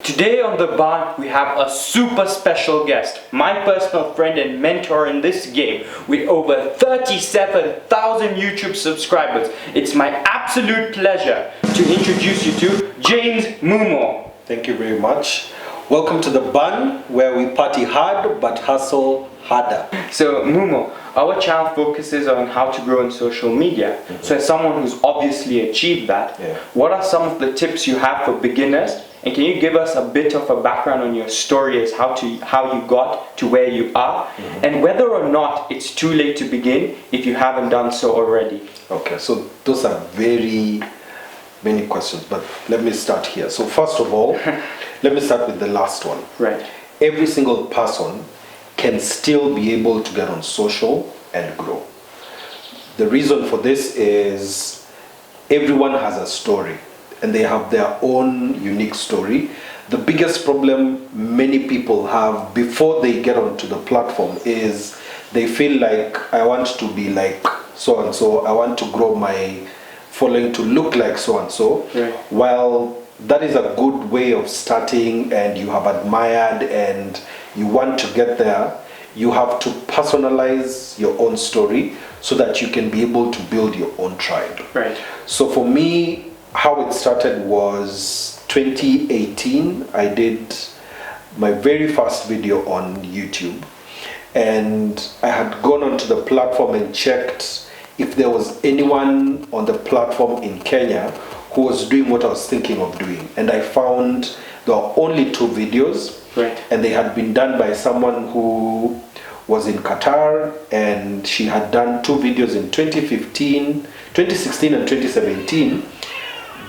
Today on The Bun, we have a super special guest, my personal friend and mentor in this game with over 37,000 YouTube subscribers. It's my absolute pleasure to introduce you to James MUMO. Thank you very much. Welcome to The Bun, where we party hard but hustle harder. So MUMO, our channel focuses on how to grow on social media. So as someone who's obviously achieved that, what are some of the tips you have for beginners? And can you give us a bit of a background on your story as how you got to where you are, and whether or not it's too late to begin if you haven't done so already? Okay, so those are very many questions, but let me start here. So first of all, let me start with the last one. Right. Every single person can still be able to get on social and grow. The reason for this is everyone has a story and they have their own unique story. The biggest problem many people have before they get onto the platform is they feel like, I want to be like so and so, I want to grow my following to look like so and so. Right. While that is a good way of starting and you have admired and you want to get there, you have to personalize your own story so that you can be able to build your own tribe. Right. So for me, how it started was 2018. I did my very first video on YouTube, and I had gone onto the platform and checked if there was anyone on the platform in Kenya who was doing what I was thinking of doing, and I found there were only 2 videos. Right. And they had been done by someone who was in Qatar, and she had done 2 videos in 2016 and 2017,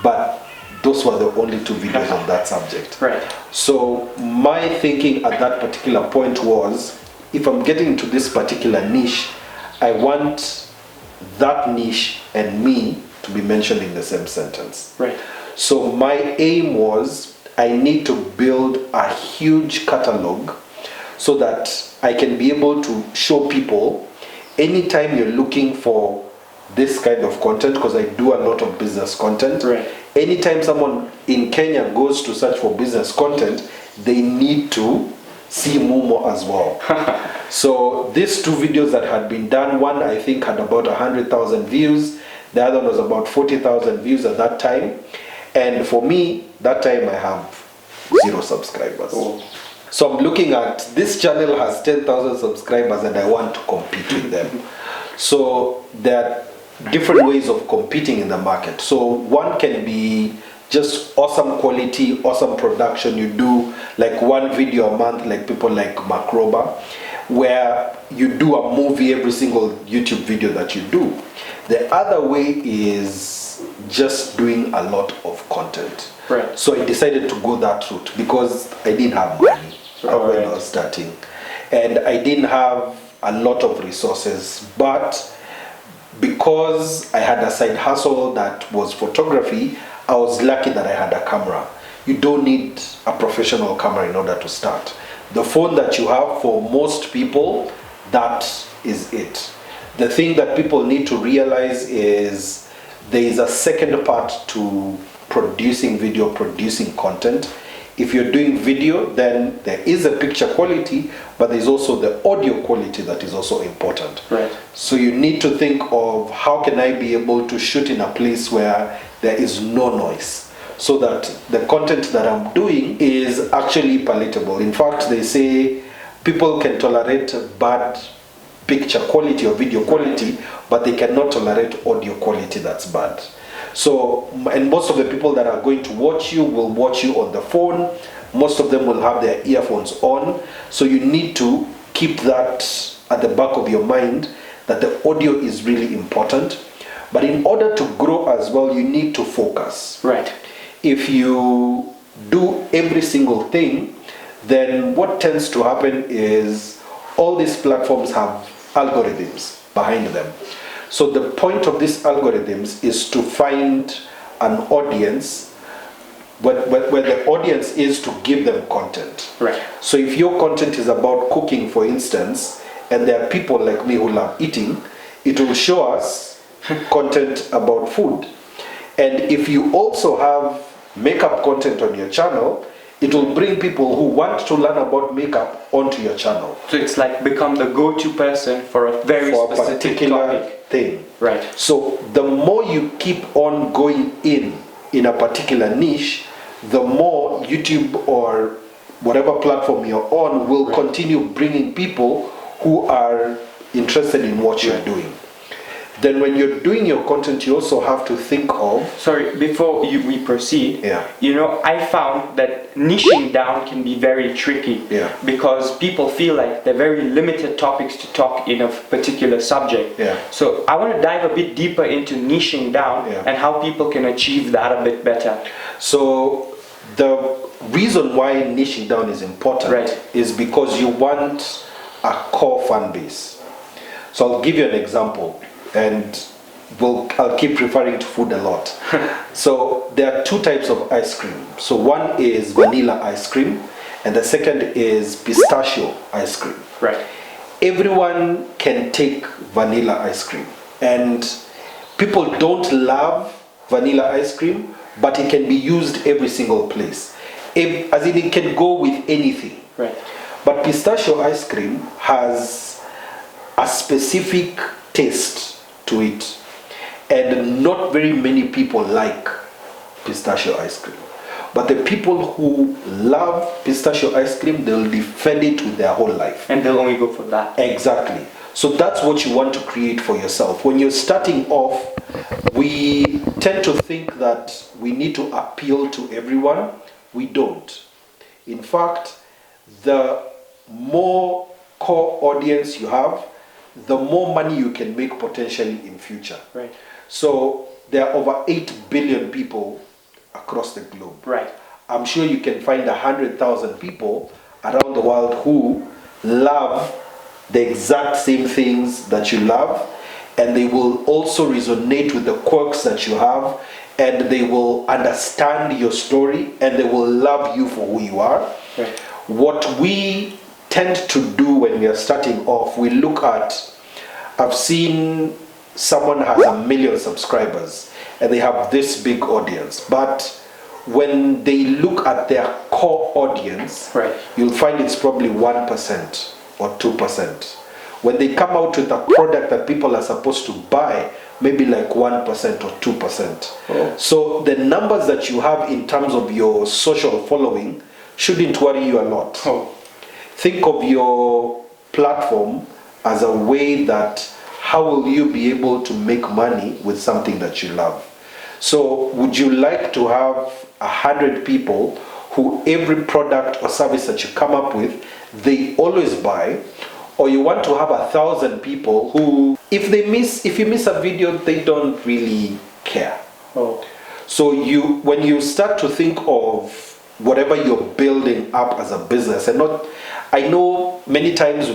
but those were the only 2 videos on that subject. Right. So my thinking at that particular point was, if I'm getting into this particular niche, I want that niche and me to be mentioned in the same sentence. Right. So my aim was, I need to build a huge catalog so that I can be able to show people anytime you're looking for this kind of content, because I do a lot of business content. Right. Anytime someone in Kenya goes to search for business content, they need to see MUMO as well. So these 2 videos that had been done, one I think had about 100,000 views, the other one was about 40,000 views at that time. And for me, that time I have 0 subscribers. Oh. So I'm looking at, this channel has 10,000 subscribers and I want to compete with them. So there are different ways of competing in the market. So one can be just awesome quality, awesome production. You do like 1 video a month, like people like Macroba, where you do a movie every single YouTube video that you do. The other way is just doing a lot of content. Right. So I decided to go that route because I didn't have money when I was starting, and I didn't have a lot of resources, but because I had a side hustle that was photography, I was lucky that I had a camera. You don't need a professional camera in order to start. The phone that you have, for most people, that is it. The thing that people need to realize is there is a second part to producing video, producing content. If you're doing video, then there is a picture quality, but there's also the audio quality that is also important. Right. So you need to think of, how can I be able to shoot in a place where there is no noise, so that the content that I'm doing is actually palatable. In fact, they say people can tolerate bad picture quality or video quality, but they cannot tolerate audio quality that's bad. So, and most of the people that are going to watch you will watch you on the phone. Most of them will have their earphones on. So you need to keep that at the back of your mind, that the audio is really important. But in order to grow as well, you need to focus. Right. If you do every single thing, then what tends to happen is all these platforms have algorithms behind them. So the point of these algorithms is to find an audience where the audience is, to give them content. Right. So if your content is about cooking, for instance, and there are people like me who love eating, it will show us content about food. And if you also have makeup content on your channel, It will bring people who want to learn about makeup onto your channel. So it's like become the go-to person for a very specific particular topic. thing. Right. So the more you keep on going in a particular niche, the more YouTube or whatever platform you're on will continue bringing people who are interested in what you're doing. Then when you're doing your content, you also have to think of... Sorry, before we proceed, you know, I found that niching down can be very tricky because people feel like they're very limited topics to talk in a particular subject. So I want to dive a bit deeper into niching down and how people can achieve that a bit better. So the reason why niching down is important is because you want a core fan base. So I'll give you an example. And I'll keep referring to food a lot. So there are two types of ice cream. So one is vanilla ice cream and the second is pistachio ice cream. Right. Everyone can take vanilla ice cream, and people don't love vanilla ice cream, but it can be used every single place. As in, it can go with anything. Right. But pistachio ice cream has a specific taste to it, and not very many people like pistachio ice cream. But the people who love pistachio ice cream, they'll defend it with their whole life. And they'll only go for that. Exactly. So that's what you want to create for yourself. When you're starting off, we tend to think that we need to appeal to everyone. We don't. In fact, the more core audience you have, the more money you can make potentially in future. Right. So there are over 8 billion people across the globe. Right. I'm sure you can find 100,000 people around the world who love the exact same things that you love, and they will also resonate with the quirks that you have, and they will understand your story, and they will love you for who you are. Right. What we tend to do when we are starting off, we look at, I've seen someone has 1 million subscribers and they have this big audience, but when they look at their core audience, you'll find it's probably 1% or 2%. When they come out with a product that people are supposed to buy, maybe like 1% or 2%. So the numbers that you have in terms of your social following shouldn't worry you a lot. Think of your platform as a way that how will you be able to make money with something that you love. So would you like to have 100 people who every product or service that you come up with, they always buy? Or you want to have 1,000 people who, if you miss a video, they don't really care. So when you start to think of whatever you're building up as a business, and not, I know many times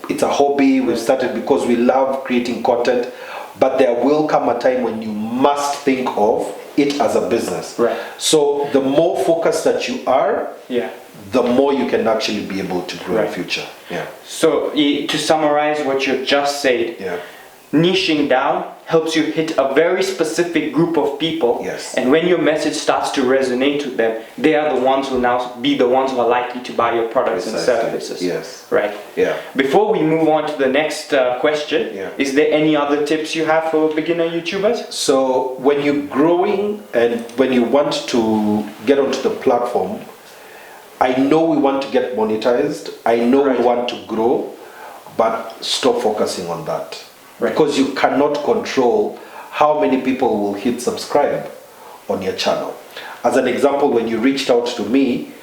it's a hobby, we've started because we love creating content, but there will come a time when you must think of it as a business. So the more focused that you are, the more you can actually be able to grow in the future. So to summarize what you've just said, niching down helps you hit a very specific group of people, and when your message starts to resonate with them, they are the ones who now be the ones who are likely to buy your products and services. Before we move on to the next question, is there any other tips you have for beginner YouTubers? So when you're growing and when you want to get onto the platform, I know we want to get monetized, I know we want to grow, but stop focusing on that. Because you cannot control how many people will hit subscribe on your channel. As an example, when you reached out to me,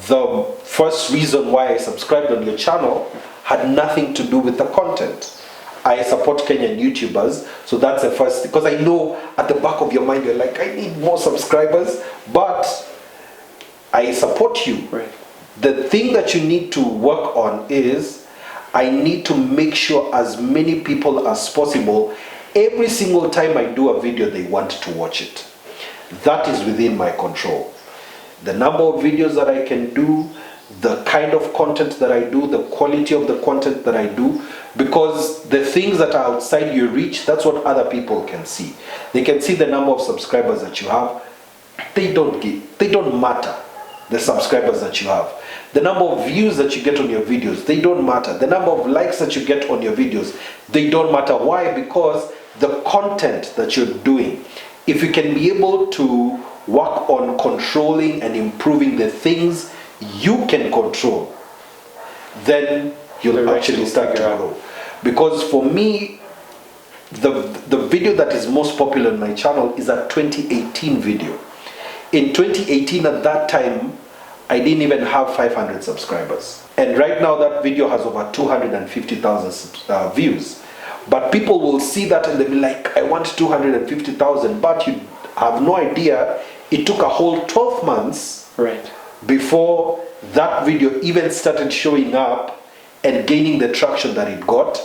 the first reason why I subscribed on your channel had nothing to do with the content. I support Kenyan Youtubers, so that's the first, because I know at the back of your mind you're like, I need more subscribers, but I support you. The thing that you need to work on is, I need to make sure as many people as possible, every single time I do a video, they want to watch it. That is within my control. The number of videos that I can do, the kind of content that I do, the quality of the content that I do, because the things that are outside your reach, that's what other people can see. They can see the number of subscribers that you have. They don't matter. the subscribers that you have. The number of views that you get on your videos, they don't matter. The number of likes that you get on your videos, they don't matter. Why? Because the content that you're doing, if you can be able to work on controlling and improving the things you can control, then you'll actually start to grow. Because for me, the video that is most popular on my channel is a 2018 video. In 2018, at that time, I didn't even have 500 subscribers. And right now that video has over 250,000 views. But people will see that and they'll be like, I want 250,000, but you have no idea, it took a whole 12 months before that video even started showing up and gaining the traction that it got.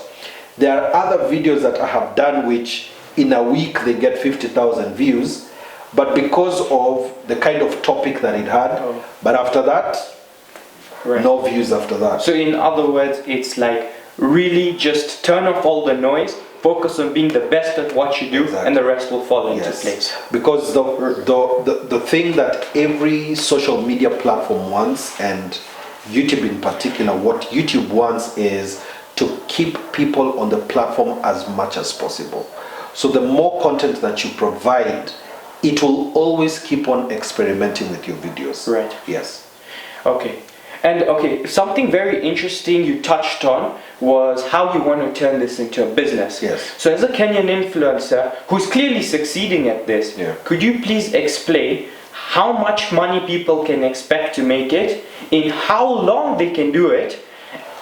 There are other videos that I have done which in a week they get 50,000 views, but because of the kind of topic that it had, but after that, no views after that. So in other words, it's like really just turn off all the noise, focus on being the best at what you do, and the rest will fall into place. Because the thing that every social media platform wants, and YouTube in particular, what YouTube wants is to keep people on the platform as much as possible. So the more content that you provide, it will always keep on experimenting with your videos. Right. Yes. Okay. And okay, something very interesting you touched on was how you want to turn this into a business. Yes. So as a Kenyan influencer who's clearly succeeding at this, could you please explain how much money people can expect to make it, in how long they can do it,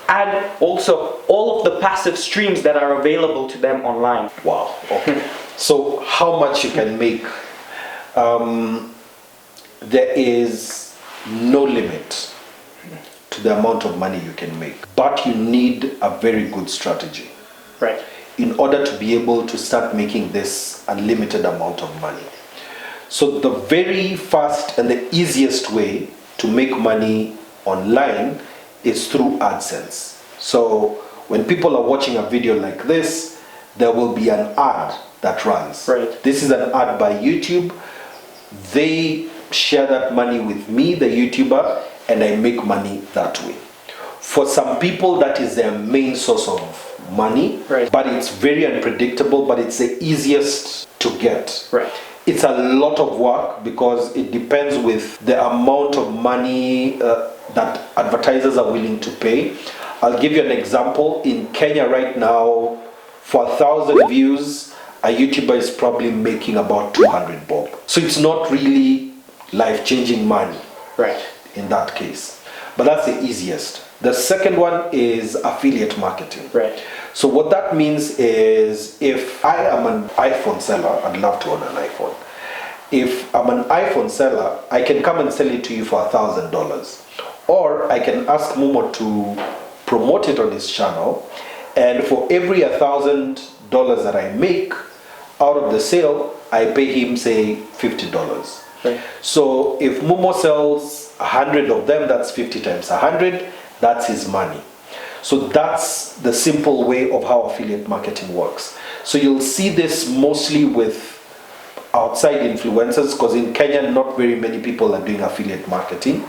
and also all of the passive streams that are available to them online? Wow. Okay. So how much you can make? There is no limit to the amount of money you can make, but you need a very good strategy, right, in order to be able to start making this unlimited amount of money. So the very fast and the easiest way to make money online is through AdSense. So when people are watching a video like this, there will be an ad that runs. Right. This is an ad by YouTube. They share that money with me, the YouTuber, and I make money that way. For some people, that is their main source of money, but it's very unpredictable, but it's the easiest to get. Right. It's a lot of work because it depends with the amount of money that advertisers are willing to pay. I'll give you an example. In Kenya right now, for 1,000 views, a YouTuber is probably making about 200 bob. So it's not really life-changing money, right, in that case. But that's the easiest. The second one is affiliate marketing. Right. So what that means is, if I am an iPhone seller, I'd love to own an iPhone. If I'm an iPhone seller, I can come and sell it to you for $1,000. Or I can ask Mumo to promote it on his channel, and for every $1,000 that I make out of the sale, I pay him, say, $50. Right. So if Mumo sells 100 of them, that's 50 times 100, that's his money. So that's the simple way of how affiliate marketing works. So you'll see this mostly with outside influencers, because in Kenya not very many people are doing affiliate marketing.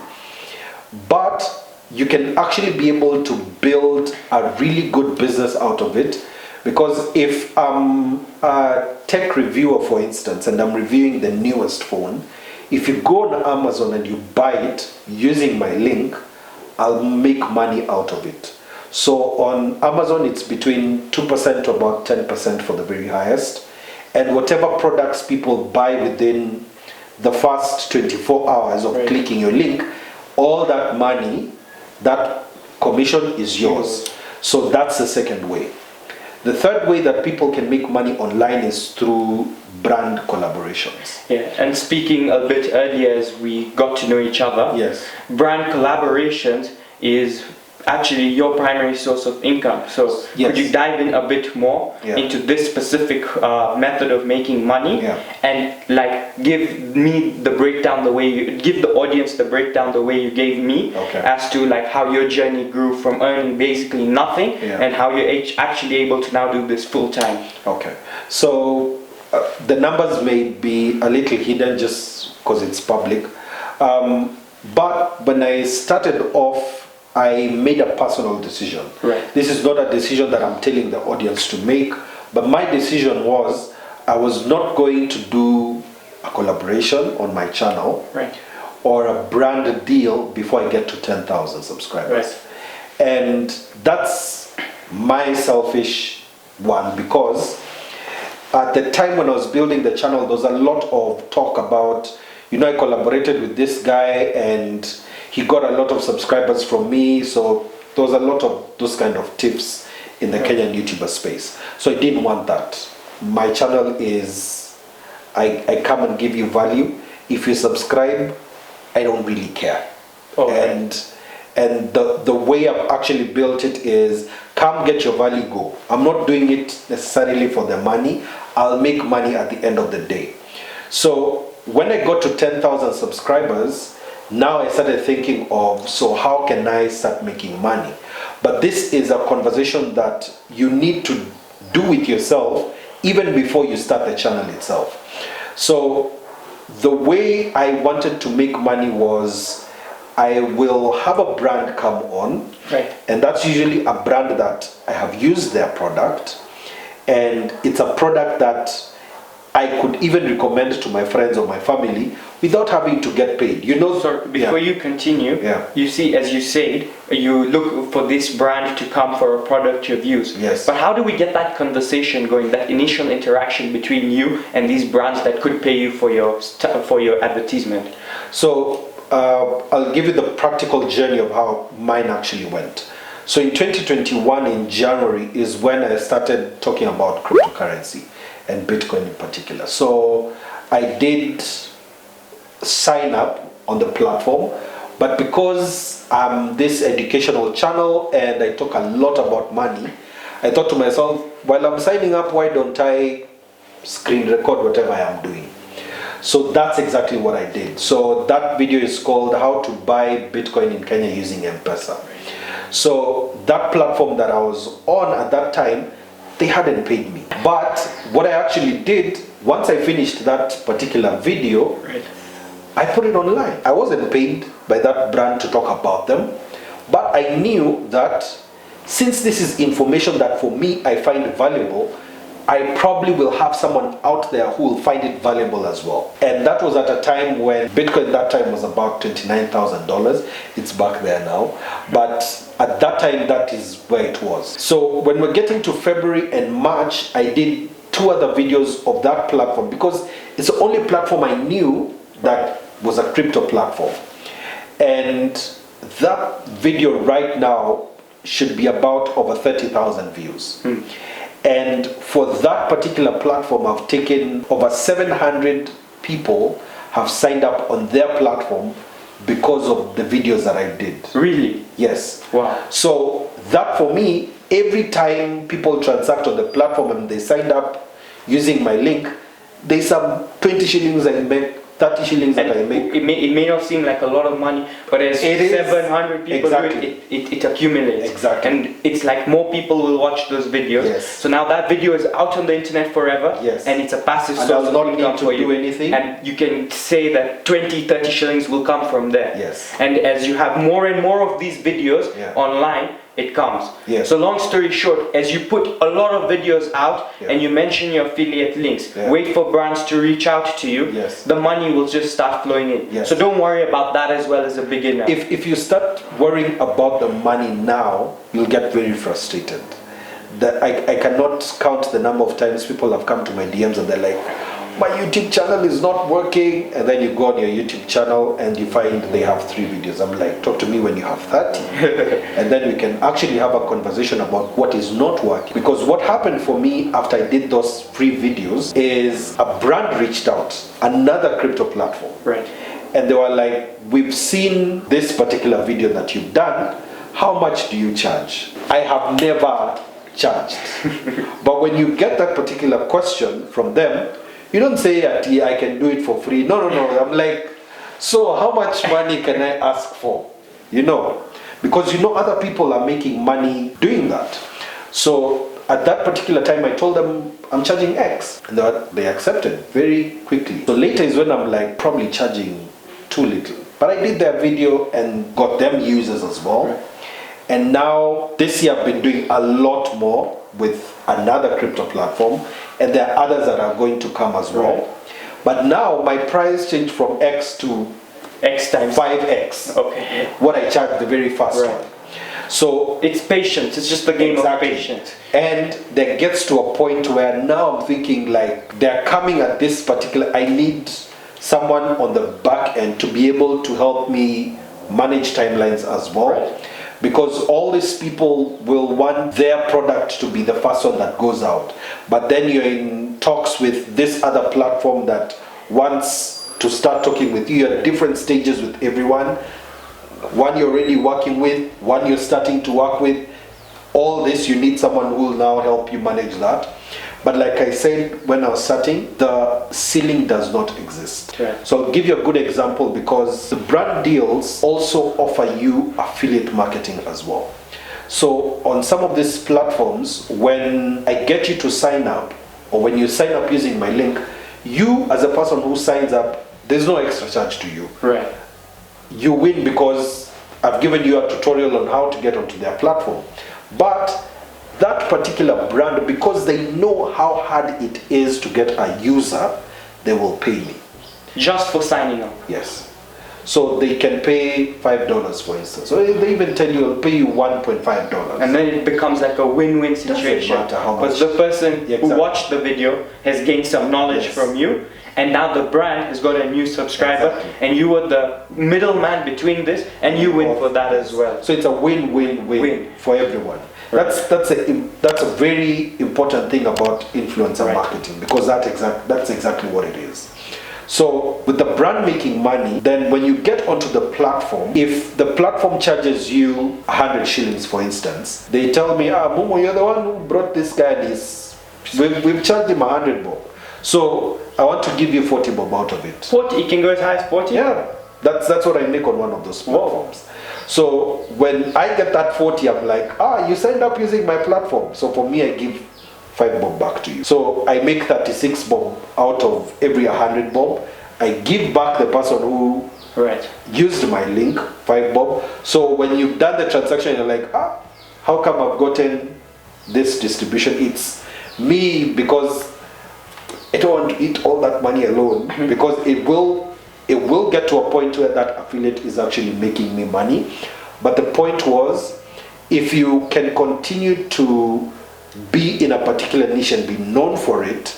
But you can actually be able to build a really good business out of it, because if I'm a tech reviewer, for instance, and I'm reviewing the newest phone, if you go on Amazon and you buy it using my link, I'll make money out of it. So on Amazon, it's between 2% to about 10% for the very highest. And whatever products people buy within the first 24 hours of clicking your link, all that money, that commission is yours. So that's the second way. The third way that people can make money online is through brand collaborations. Yeah, and speaking a bit earlier as we got to know each other, brand collaborations is actually your primary source of income. So could you dive in a bit more into this specific method of making money, and like give me the breakdown the way you give the audience the breakdown the way you gave me, as to like how your journey grew from earning basically nothing and how you're actually able to now do this full time. Okay, so the numbers may be a little hidden just because it's public. But when I started off, I made a personal decision. Right. This is not a decision that I'm telling the audience to make, but my decision was I was not going to do a collaboration on my channel, right, or a brand deal before I get to 10,000 subscribers. right. And that's my selfish one, because at the time when I was building the channel, there was a lot of talk about, I collaborated with this guy and he got a lot of subscribers from me. So there was a lot of those kind of tips in the Kenyan YouTuber space. So I didn't want that. My channel is, I come and give you value. If you subscribe, I don't really care. Oh, and the way I've actually built it is, come get your value, go. I'm not doing it necessarily for the money. I'll make money at the end of the day. So when I got to 10,000 subscribers, now I started thinking of, so how can I start making money? But this is a conversation that you need to do with yourself even before you start the channel itself. So the way I wanted to make money was, I will have a brand come on, right, and that's usually a brand that I have used their product, and it's a product that I could even recommend to my friends or my family without having to get paid. So before you continue, Yeah. you see, as you said, you look for this brand to come for a product you've used. Yes. But how do we get that conversation going, that initial interaction between you and these brands that could pay you for your advertisement? So I'll give you the practical journey of how mine actually went. So in 2021, in January, is when I started talking about cryptocurrency and Bitcoin in particular. So I did sign up on the platform, but because I'm this educational channel and I talk a lot about money, I thought to myself, while I'm signing up, why don't I screen record whatever I am doing? So that's exactly what I did. So that video is called How to Buy Bitcoin in Kenya Using M-Pesa. So that platform that I was on at that time, they hadn't paid me. But what I actually did, once I finished that particular video, Right. I put it online. I wasn't paid by that brand to talk about them, but I knew that since this is information that for me I find valuable, I probably will have someone out there who will find it valuable as well. And that was at a time when Bitcoin that time was about $29,000. It's back there now. But at that time, that is where it was. So when we're getting to February and March, I did 2 other videos of that platform because it's the only platform I knew that was a crypto platform. And that video right now should be about over 30,000 views. And for that particular platform, I've taken over 700 people have signed up on their platform because of the videos that I did. Really? Yes. Wow. So that for me, every time people transact on the platform and they signed up using my link, there's some 20 shillings I make, 30 shillings that I make. It may not seem like a lot of money, but as It is. 700 people Exactly. do it accumulates. Exactly. And it's like more people will watch those videos. Yes. So now that video is out on the internet forever. Yes. And it's a passive And source I'll of not income need to for you. do anything. And you can say that 20, 30 shillings will come from there. Yes. And as you have more and more of these videos Yeah. online, it comes. Yes. So long story short, as you put a lot of videos out Yeah. and you mention your affiliate links, Yeah. wait for brands to reach out to you, Yes. the money will just start flowing in. Yes. So don't worry about that as well as a beginner. If you start worrying about the money now, you'll get very frustrated. I cannot count the number of times people have come to my DMs and they're like, my YouTube channel is not working, and then you go on your YouTube channel and you find they have 3 videos. I'm like, talk to me when you have 30. And then we can actually have a conversation about what is not working. Because what happened for me after I did those free videos is a brand reached out, another crypto platform. Right. And they were like, we've seen this particular video that you've done. How much do you charge? I have never charged. But when you get that particular question from them, you don't say, yeah, I can do it for free. No. I'm like, so how much money can I ask for? Because other people are making money doing that. So at that particular time, I told them I'm charging X. And they accepted very quickly. So later is when I'm like, probably charging too little. But I did their video and got them users as well. Right. And now this year I've been doing a lot more with another crypto platform, and there are others that are going to come as well. Right. But now my price changed from X to X times 5X. Okay. What I charged the very first Right. one. So It's patience. It's just the game exactly. of patience. And that gets to a point where now I'm thinking like they're coming at this particular, I need someone on the back end to be able to help me manage timelines as well. Right. Because all these people will want their product to be the first one that goes out. But then you're in talks with this other platform that wants to start talking with you. You're at different stages with everyone. One you're already working with, one you're starting to work with. All this, you need someone who will now help you manage that. But like I said when I was starting, the ceiling does not exist. Right. So I'll give you a good example, because the brand deals also offer you affiliate marketing as well. So on some of these platforms, when I get you to sign up, or when you sign up using my link, you as a person who signs up, there's no extra charge to you. Right. You win because I've given you a tutorial on how to get onto their platform. But that particular brand, because they know how hard it is to get a user, they will pay me. Just for signing up. Yes. So they can pay $5, for instance. So they even tell you, I'll pay you $1.5. And then it becomes like a win-win situation. matter how much. Because the person Yeah, who exactly. watched the video has gained some knowledge Yes. from you, and now the brand has got a new subscriber, Exactly. and you were the middleman between this, and you win for that as well. So it's a win-win-win Win. for everyone. That's a very important thing about influencer Right. marketing, because that's exactly what it is. So with the brand making money, then when you get onto the platform, if the platform charges you 100 shillings, for instance, they tell me, Momo, you're the one who brought this guy, and we've charged him 100 bob. So I want to give you 40 bob out of it. 40, it can go as high as 40? Yeah, that's what I make on one of those platforms. So when I get that 40, I'm like, you signed up using my platform. So for me, I give 5 bob back to you. So I make 36 bob out of every 100 bob. I give back the person who Right. used my link, 5 bob. So when you've done the transaction, you're like, how come I've gotten this distribution? It's me, because I don't want to eat all that money alone, because it will get to a point where that affiliate is actually making me money. But the point was, if you can continue to be in a particular niche and be known for it,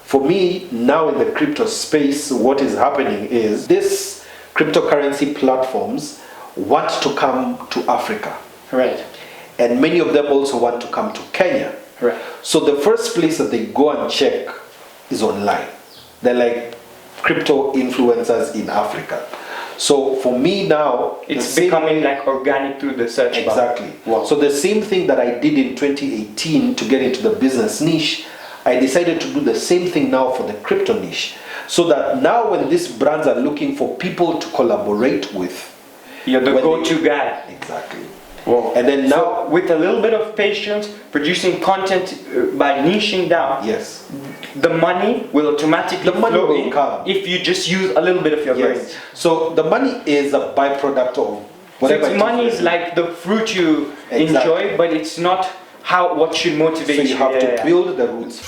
for me now in the crypto space, what is happening is these cryptocurrency platforms want to come to Africa. Right. And many of them also want to come to Kenya. Right. So the first place that they go and check is online. They're like crypto influencers in Africa. So for me now, It's becoming like organic through the search bar. exactly. Wow. So the same thing that I did in 2018 to get into the business niche, I decided to do the same thing now for the crypto niche. So that now when these brands are looking for people to collaborate with, You're the when go-to guy. Exactly. Wow. And then now, So with a little bit of patience, producing content by niching down, yes. the money will automatically The money flow will in come. if you just use a little bit of your brain. Yes. So the money is a byproduct of whatever. So money is like the fruit you Exactly. enjoy, but it's not what should motivate So you have Yeah, to yeah. build the roots.